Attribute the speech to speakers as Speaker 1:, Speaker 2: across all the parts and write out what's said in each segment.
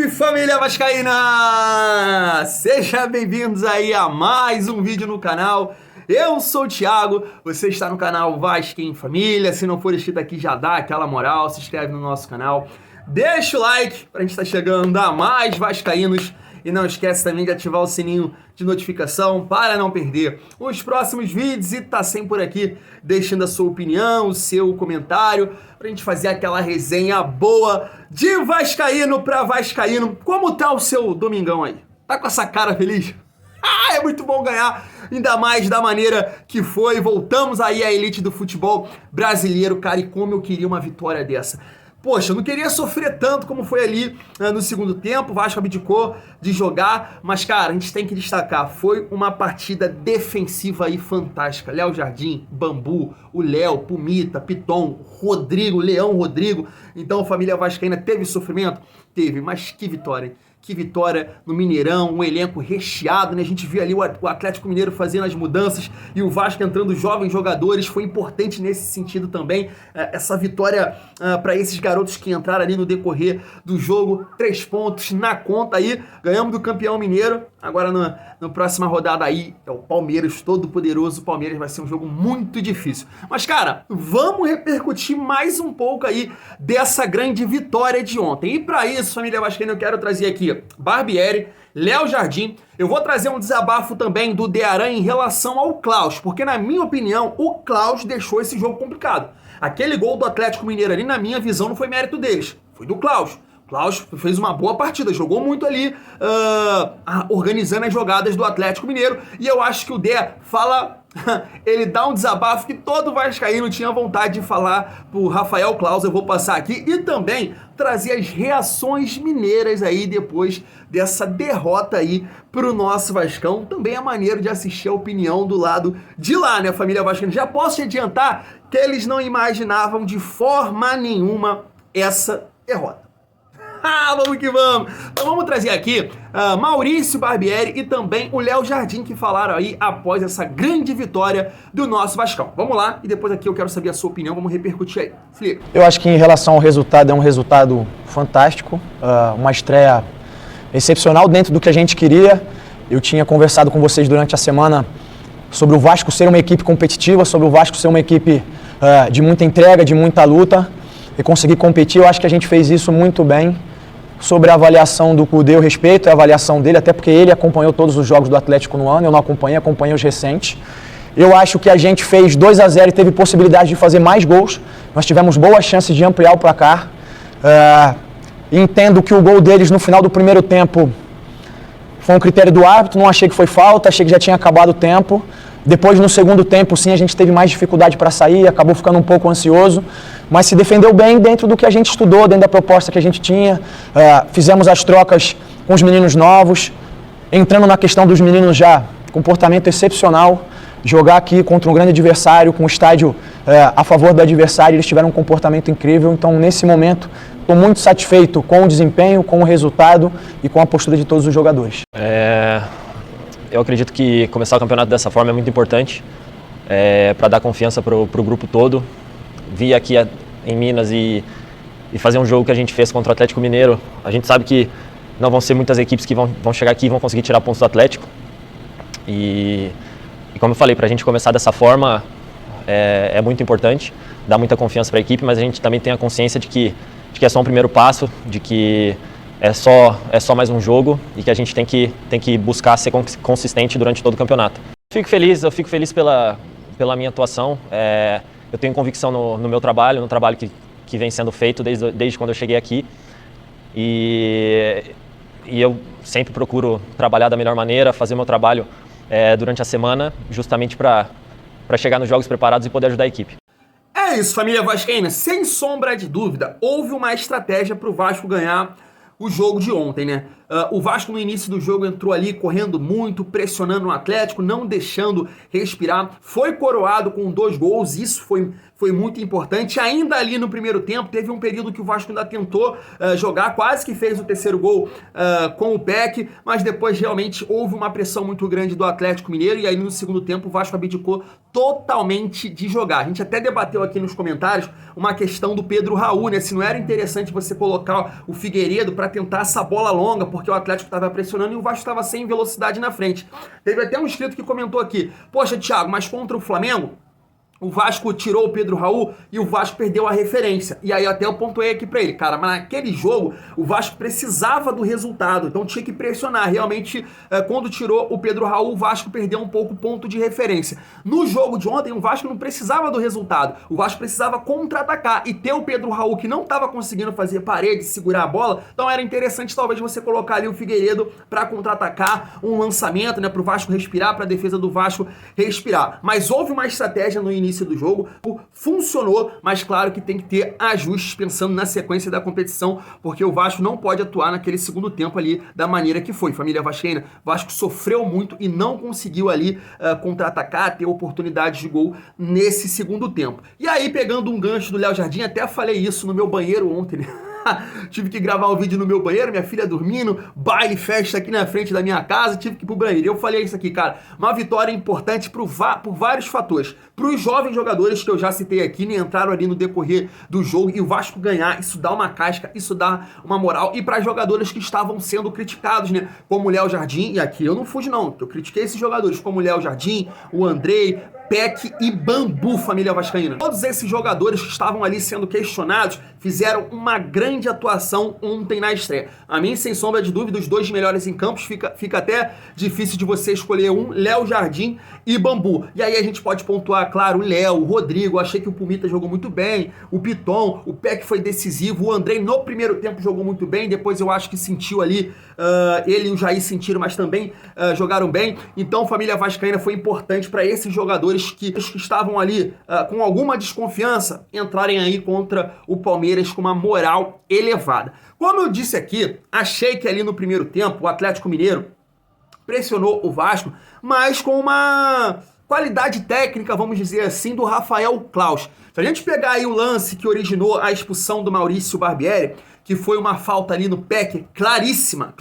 Speaker 1: Salve família vascaína! Sejam bem-vindos aí a mais um vídeo no canal. Eu sou o Thiago, você está no canal Vasco em Família. Se não for inscrito aqui, já dá aquela moral, se inscreve no nosso canal. Deixa o like pra gente estar chegando a mais vascaínos. E não esquece também de ativar o sininho de notificação para não perder os próximos vídeos. E tá sempre por aqui deixando a sua opinião, o seu comentário, pra gente fazer aquela resenha boa de vascaíno pra vascaíno. Como tá o seu domingão aí? Tá com essa cara feliz? É muito bom ganhar, ainda mais da maneira que foi. Voltamos aí à elite do futebol brasileiro, cara, e como eu queria uma vitória dessa. Poxa, eu não queria sofrer tanto como foi ali no segundo tempo, o Vasco abdicou de jogar, mas cara, a gente tem que destacar, foi uma partida defensiva aí fantástica. Léo Jardim, Bambu, o Léo, Pumita, Piton, Rodrigo, Leão Rodrigo. Então a família vascaína teve sofrimento? Teve, mas que vitória, hein? Que vitória no Mineirão, um elenco recheado, né? A gente viu ali o Atlético Mineiro fazendo as mudanças e o Vasco entrando jovens jogadores, foi importante nesse sentido também, essa vitória para esses garotos que entraram ali no decorrer do jogo. 3 pontos na conta aí, ganhamos do campeão mineiro. Agora na próxima rodada aí é o Palmeiras, todo poderoso. O Palmeiras vai ser um jogo muito difícil. Mas cara, vamos repercutir mais um pouco aí dessa grande vitória de ontem. E para isso, família vascaína, eu quero trazer aqui Barbieri, Léo Jardim. Eu vou trazer um desabafo também do De Aranha em relação ao Klaus, porque na minha opinião o Klaus deixou esse jogo complicado. Aquele gol do Atlético Mineiro ali, na minha visão, não foi mérito deles, foi do Klaus. Klaus fez uma boa partida, jogou muito ali, organizando as jogadas do Atlético Mineiro, e eu acho que o Dé fala, ele dá um desabafo que todo vascaíno tinha vontade de falar pro Rafael Klaus. Eu vou passar aqui e também trazer as reações mineiras aí depois dessa derrota aí pro nosso Vascão. Também é maneiro de assistir a opinião do lado de lá, né, família vascaína? Já posso te adiantar que eles não imaginavam de forma nenhuma essa derrota. Vamos que vamos! Então vamos trazer aqui Maurício Barbieri e também o Léo Jardim, que falaram aí após essa grande vitória do nosso Vascão. Vamos lá, e depois aqui eu quero saber a sua opinião, vamos repercutir aí. Felipe.
Speaker 2: Eu acho que em relação ao resultado, é um resultado fantástico, uma estreia excepcional dentro do que a gente queria. Eu tinha conversado com vocês durante a semana sobre o Vasco ser uma equipe competitiva, sobre o Vasco ser uma equipe de muita entrega, de muita luta, e conseguir competir. Eu acho que a gente fez isso muito bem. Sobre a avaliação do Kudê, eu respeito a avaliação dele, até porque ele acompanhou todos os jogos do Atlético no ano, eu não acompanhei os recentes. Eu acho que a gente fez 2-0 e teve possibilidade de fazer mais gols. Nós tivemos boas chances de ampliar o placar. Entendo que o gol deles no final do primeiro tempo foi um critério do árbitro, não achei que foi falta, achei que já tinha acabado o tempo. Depois, no segundo tempo, sim, a gente teve mais dificuldade para sair, acabou ficando um pouco ansioso, mas se defendeu bem dentro do que a gente estudou, dentro da proposta que a gente tinha. Fizemos as trocas com os meninos novos, entrando na questão dos meninos já, comportamento excepcional, jogar aqui contra um grande adversário, com o estádio a favor do adversário, eles tiveram um comportamento incrível. Então, nesse momento, estou muito satisfeito com o desempenho, com o resultado e com a postura de todos os jogadores.
Speaker 3: Eu acredito que começar o campeonato dessa forma é muito importante para dar confiança para o grupo todo. Vir aqui em Minas e fazer um jogo que a gente fez contra o Atlético Mineiro. A gente sabe que não vão ser muitas equipes que vão chegar aqui e vão conseguir tirar pontos do Atlético. E como eu falei, para a gente começar dessa forma é muito importante, dá muita confiança para a equipe, mas a gente também tem a consciência de que é só um primeiro passo, de que é só mais um jogo e que a gente tem que buscar ser consistente durante todo o campeonato. Eu fico feliz pela minha atuação. Eu tenho convicção no meu trabalho, no trabalho que vem sendo feito desde quando eu cheguei aqui. E eu sempre procuro trabalhar da melhor maneira, fazer meu trabalho durante a semana, justamente para chegar nos jogos preparados e poder ajudar a equipe.
Speaker 1: É isso, família vascaína. Sem sombra de dúvida, houve uma estratégia para o Vasco ganhar o jogo de ontem, né? O Vasco no início do jogo entrou ali correndo muito, pressionando o Atlético, não deixando respirar. Foi coroado com 2 gols, isso foi muito importante. Ainda ali no primeiro tempo, teve um período que o Vasco ainda tentou jogar, quase que fez o terceiro gol com o Peck, mas depois realmente houve uma pressão muito grande do Atlético Mineiro e aí no segundo tempo o Vasco abdicou totalmente de jogar. A gente até debateu aqui nos comentários uma questão do Pedro Raul, né? Se não era interessante você colocar o Figueiredo para tentar essa bola longa, porque o Atlético estava pressionando e o Vasco estava sem velocidade na frente. Teve até um inscrito que comentou aqui, poxa, Thiago, mas contra o Flamengo, o Vasco tirou o Pedro Raul e o Vasco perdeu a referência. E aí até eu pontuei aqui pra ele, cara, mas naquele jogo o Vasco precisava do resultado, então tinha que pressionar. Realmente, quando tirou o Pedro Raul, o Vasco perdeu um pouco o ponto de referência. No jogo de ontem, o Vasco não precisava do resultado, o Vasco precisava contra-atacar e ter o Pedro Raul que não estava conseguindo fazer parede, segurar a bola, então era interessante talvez você colocar ali o Figueiredo para contra-atacar, um lançamento, né, pro Vasco respirar, pra defesa do Vasco respirar. Mas houve uma estratégia no início do jogo, funcionou, mas claro que tem que ter ajustes pensando na sequência da competição, porque o Vasco não pode atuar naquele segundo tempo ali da maneira que foi. Família vascaína, o Vasco sofreu muito e não conseguiu ali contra-atacar, ter oportunidades de gol nesse segundo tempo. E aí, pegando um gancho do Léo Jardim, até falei isso no meu banheiro ontem, né? Tive que gravar um vídeo no meu banheiro, minha filha dormindo, baile, festa aqui na frente da minha casa, tive que ir pro banheiro. Eu falei isso aqui, cara, uma vitória importante por vários fatores. Para os jovens jogadores que eu já citei aqui, né, entraram ali no decorrer do jogo e o Vasco ganhar, isso dá uma casca, isso dá uma moral. E para jogadores que estavam sendo criticados, né, como o Léo Jardim, e aqui eu não fujo não, eu critiquei esses jogadores, como o Léo Jardim, o Andrei, Peck e Bambu, família vascaína. Todos esses jogadores que estavam ali sendo questionados fizeram uma grande atuação ontem na estreia. A mim, sem sombra de dúvida, os 2 melhores em campos, fica até difícil de você escolher um, Léo Jardim e Bambu. E aí a gente pode pontuar, claro, o Léo, o Rodrigo, achei que o Pumita jogou muito bem, o Piton, o Peck foi decisivo, o Andrei no primeiro tempo jogou muito bem, depois eu acho que sentiu ali, ele e o Jair sentiram, mas também jogaram bem. Então, família vascaína, foi importante para esses jogadores que estavam ali com alguma desconfiança entrarem aí contra o Palmeiras com uma moral elevada. Como eu disse aqui, achei que ali no primeiro tempo o Atlético Mineiro pressionou o Vasco, mas com uma qualidade técnica, vamos dizer assim, do Rafael Claus. Se a gente pegar aí o lance que originou a expulsão do Maurício Barbieri, que foi uma falta ali no Peck, claríssima,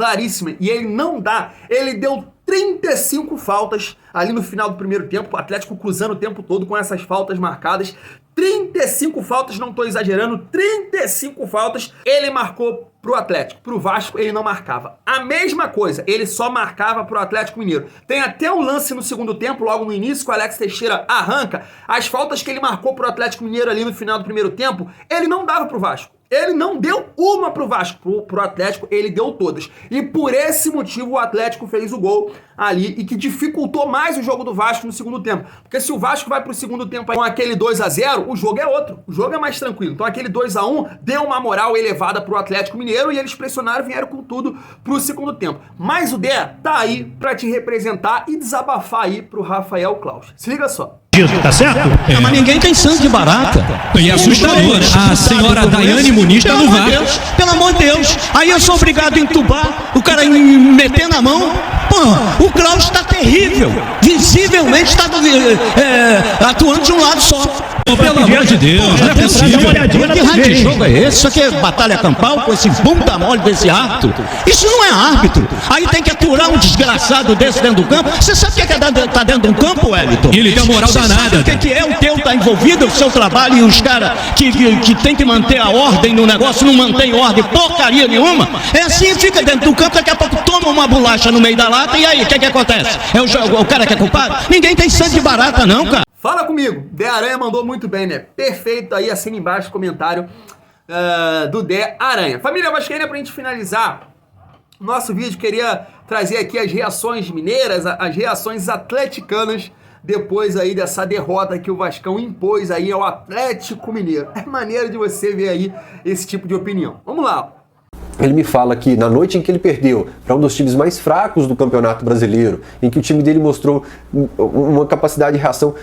Speaker 1: e ele não dá, ele deu 35 faltas ali no final do primeiro tempo, o Atlético cruzando o tempo todo com essas faltas marcadas, 35 faltas, não estou exagerando, 35 faltas, ele marcou pro Atlético, pro Vasco ele não marcava. A mesma coisa, ele só marcava pro Atlético Mineiro. Tem até um lance no segundo tempo, logo no início, que o Alex Teixeira arranca, as faltas que ele marcou pro Atlético Mineiro ali no final do primeiro tempo, ele não dava pro Vasco. Ele não deu uma pro Vasco, pro Atlético, ele deu todas. E por esse motivo o Atlético fez o gol ali e que dificultou mais o jogo do Vasco no segundo tempo. Porque se o Vasco vai pro segundo tempo com aquele 2-0, o jogo é outro. O jogo é mais tranquilo. Então aquele 2-1 deu uma moral elevada pro Atlético Mineiro e eles pressionaram e vieram com tudo pro segundo tempo. Mas o Dé tá aí pra te representar e desabafar aí pro Rafael Claus. Se liga só.
Speaker 4: Tá certo?
Speaker 5: É, mas ninguém tem sangue de barata.
Speaker 4: E é assustador. A senhora Daiane Muniz tá no VAR.
Speaker 5: Pelo amor de Deus. Aí eu sou obrigado a entubar, o cara meter na mão. Pô, o Klaus está terrível. Visivelmente está atuando de um lado só.
Speaker 4: Pelo amor de Deus, não é possível.
Speaker 5: Que raio de jogo é esse? Isso aqui é batalha campal com esse bunda mole desse árbitro? Isso não é árbitro. Aí tem que aturar um desgraçado desse dentro do campo. Você sabe o que é tá dentro de um campo, Wellington?
Speaker 4: Ele tem moral danada.
Speaker 5: O que é? O teu tá envolvido, o seu trabalho, e os caras que tem que manter a ordem no negócio não mantém ordem porcaria nenhuma. É assim, fica dentro do campo, daqui a pouco toma uma bolacha no meio da lata e aí, o que acontece? É o cara que é culpado? Ninguém tem sangue de barata não, cara.
Speaker 1: Fala comigo, Dé Aranha mandou muito bem, né? Perfeito, aí assina embaixo o comentário do Dé Aranha. Família vascaína, pra gente finalizar nosso vídeo, queria trazer aqui as reações mineiras, as reações atleticanas, depois aí dessa derrota que o Vascão impôs aí ao Atlético Mineiro. É maneira de você ver aí esse tipo de opinião. Vamos lá.
Speaker 6: Ele me fala que na noite em que ele perdeu para um dos times mais fracos do Campeonato Brasileiro, em que o time dele mostrou uma capacidade de reação,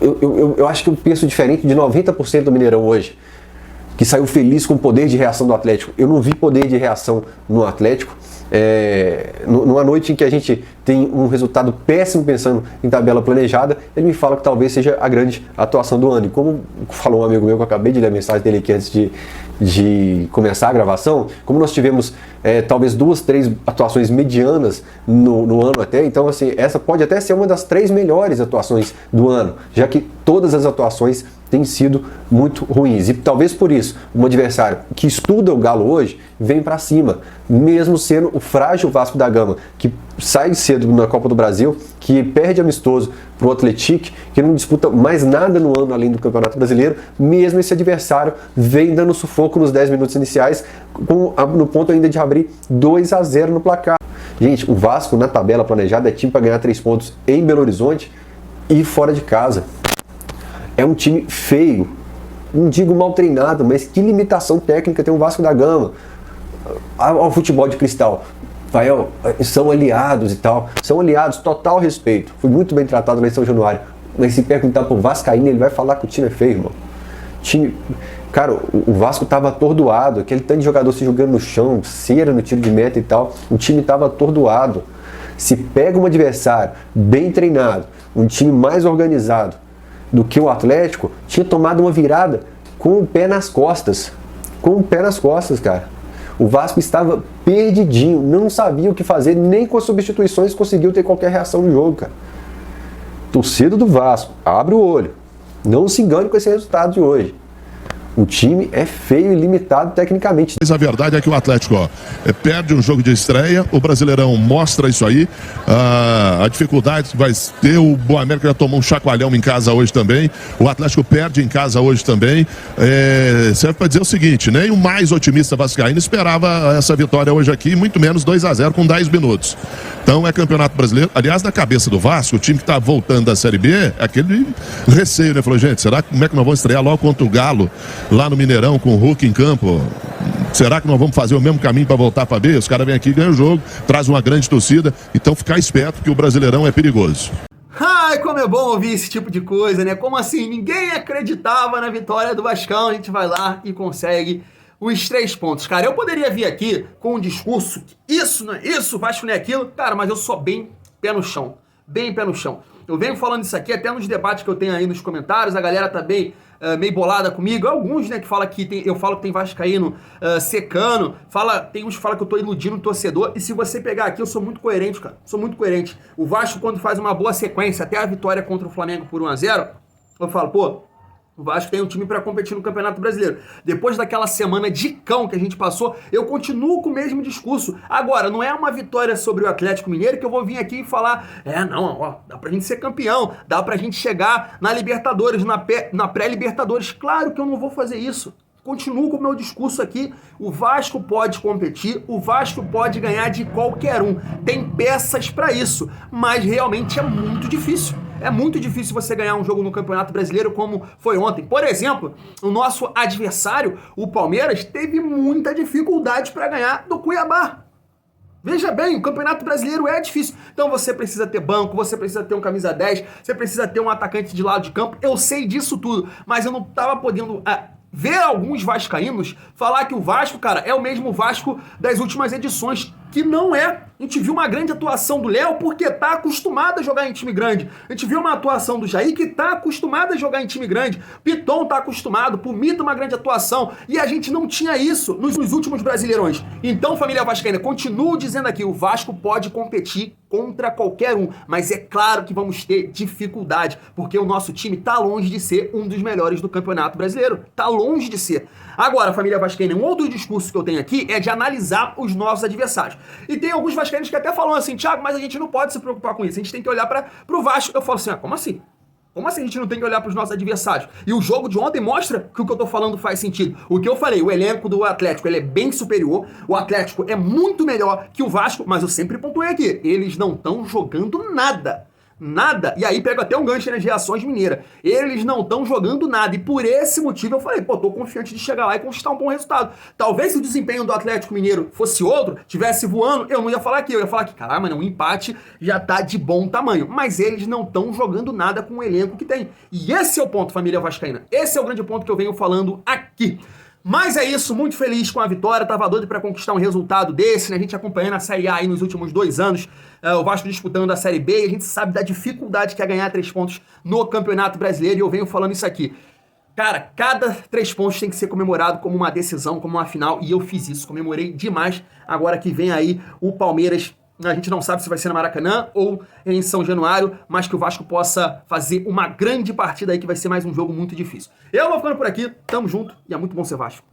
Speaker 6: eu acho que eu penso diferente de 90% do Mineirão hoje, que saiu feliz com o poder de reação do Atlético. Eu não vi poder de reação no Atlético. numa noite em que a gente tem um resultado péssimo pensando em tabela planejada, ele me fala que talvez seja a grande atuação do ano. E como falou um amigo meu que eu acabei de ler a mensagem dele aqui antes de começar a gravação, como nós tivemos talvez 2, 3 atuações medianas no ano até, então assim, essa pode até ser uma das 3 melhores atuações do ano, já que todas as atuações têm sido muito ruins. E talvez por isso, um adversário que estuda o Galo hoje vem para cima, mesmo sendo o frágil Vasco da Gama, que sai cedo na Copa do Brasil, que perde amistoso para o Atlético, que não disputa mais nada no ano além do Campeonato Brasileiro, mesmo esse adversário vem dando sufoco nos 10 minutos iniciais, no ponto ainda de abrir 2-0 no placar. Gente, o Vasco na tabela planejada é time para ganhar 3 pontos em Belo Horizonte e fora de casa. É um time feio, não digo mal treinado, mas que limitação técnica tem o Vasco da Gama. Ao futebol de cristal, são aliados e tal, são aliados, total respeito. Fui muito bem tratado lá em São Januário, mas se perguntar pro Vascaíno, ele vai falar que o time é feio, irmão. Cara, o Vasco tava atordoado, aquele tanto de jogador se jogando no chão, cera no tiro de meta e tal, o time tava atordoado. Se pega um adversário bem treinado, um time mais organizado do que o Atlético, tinha tomado uma virada com o pé nas costas. Com o pé nas costas, cara. O Vasco estava perdidinho, não sabia o que fazer, nem com as substituições conseguiu ter qualquer reação no jogo, cara. Torcida do Vasco, abre o olho. Não se engane com esse resultado de hoje. O time é feio e limitado tecnicamente.
Speaker 7: Mas a verdade é que o Atlético perde um jogo de estreia, o Brasileirão mostra isso aí, a dificuldade que vai ter, o Boa América já tomou um chacoalhão em casa hoje também, o Atlético perde em casa hoje também, serve para dizer o seguinte, nem o mais otimista vascaíno esperava essa vitória hoje aqui, muito menos 2-0 com 10 minutos. Então é Campeonato Brasileiro, aliás, na cabeça do Vasco, o time que está voltando da Série B, é aquele receio, né? Falou, gente, será como é que nós vamos estrear logo contra o Galo, lá no Mineirão, com o Hulk em campo? Será que nós vamos fazer o mesmo caminho para voltar para B? Os caras vêm aqui e ganham o jogo, traz uma grande torcida, então ficar esperto que o Brasileirão é perigoso.
Speaker 1: Ai, como é bom ouvir esse tipo de coisa, né? Como assim? Ninguém acreditava na vitória do Vascão, a gente vai lá e consegue os 3 pontos. Cara, eu poderia vir aqui com um discurso, isso não é isso, o Vasco não é aquilo, cara, mas eu sou bem pé no chão, bem pé no chão. Eu venho falando isso aqui até nos debates que eu tenho aí nos comentários, a galera tá bem meio bolada comigo, alguns, né, que fala que eu falo que tem vascaíno secando, tem uns que falam que eu tô iludindo o torcedor, e se você pegar aqui, eu sou muito coerente, cara, sou muito coerente. O Vasco, quando faz uma boa sequência, até a vitória contra o Flamengo por 1-0, eu falo, pô, o Vasco tem um time para competir no Campeonato Brasileiro. Depois daquela semana de cão que a gente passou, eu continuo com o mesmo discurso. Agora, não é uma vitória sobre o Atlético Mineiro que eu vou vir aqui e falar, dá pra gente ser campeão, dá pra gente chegar na Libertadores, na pré-Libertadores. Claro que eu não vou fazer isso. Continuo com o meu discurso aqui, o Vasco pode competir, o Vasco pode ganhar de qualquer um. Tem peças para isso, mas realmente é muito difícil. É muito difícil você ganhar um jogo no Campeonato Brasileiro como foi ontem. Por exemplo, o nosso adversário, o Palmeiras, teve muita dificuldade para ganhar do Cuiabá. Veja bem, o Campeonato Brasileiro é difícil. Então você precisa ter banco, você precisa ter um camisa 10, você precisa ter um atacante de lado de campo. Eu sei disso tudo, mas eu não estava podendo ver alguns vascaínos falar que o Vasco, cara, é o mesmo Vasco das últimas edições, que não é. A gente viu uma grande atuação do Léo porque tá acostumado a jogar em time grande. A gente viu uma atuação do Jair que tá acostumado a jogar em time grande. Piton tá acostumado, Pumita uma grande atuação. E a gente não tinha isso nos últimos Brasileirões. Então, família vascaína, continuo dizendo aqui, o Vasco pode competir contra qualquer um, mas é claro que vamos ter dificuldade, porque o nosso time tá longe de ser um dos melhores do Campeonato Brasileiro. Tá longe de ser. Agora, família vascaína, um outro discurso que eu tenho aqui é de analisar os nossos adversários. E tem alguns vascaínos que até falam assim, Thiago, mas a gente não pode se preocupar com isso, a gente tem que olhar pro Vasco. Eu falo assim, como assim? Como assim a gente não tem que olhar para os nossos adversários? E o jogo de ontem mostra que o que eu tô falando faz sentido. O que eu falei, o elenco do Atlético, ele é bem superior, o Atlético é muito melhor que o Vasco, mas eu sempre pontuei aqui, eles não estão jogando nada. Nada, e aí pego até um gancho nas reações mineiras. Eles não estão jogando nada, e por esse motivo eu falei, tô confiante de chegar lá e conquistar um bom resultado. Talvez se o desempenho do Atlético Mineiro fosse outro, tivesse voando, eu não ia falar aqui, eu ia falar que, caramba, mano, um empate já tá de bom tamanho. Mas eles não estão jogando nada com o elenco que tem. E esse é o ponto, família vascaína. Esse é o grande ponto que eu venho falando aqui. Mas é isso, muito feliz com a vitória, tava doido pra conquistar um resultado desse, né? A gente acompanhando a Série A aí nos últimos 2 anos, o Vasco disputando a Série B, e a gente sabe da dificuldade que é ganhar 3 pontos no Campeonato Brasileiro, e eu venho falando isso aqui. Cara, cada 3 pontos tem que ser comemorado como uma decisão, como uma final, e eu fiz isso, comemorei demais. Agora que vem aí o Palmeiras, a gente não sabe se vai ser no Maracanã ou em São Januário, mas que o Vasco possa fazer uma grande partida aí, que vai ser mais um jogo muito difícil. Eu vou ficando por aqui, tamo junto, e é muito bom ser Vasco.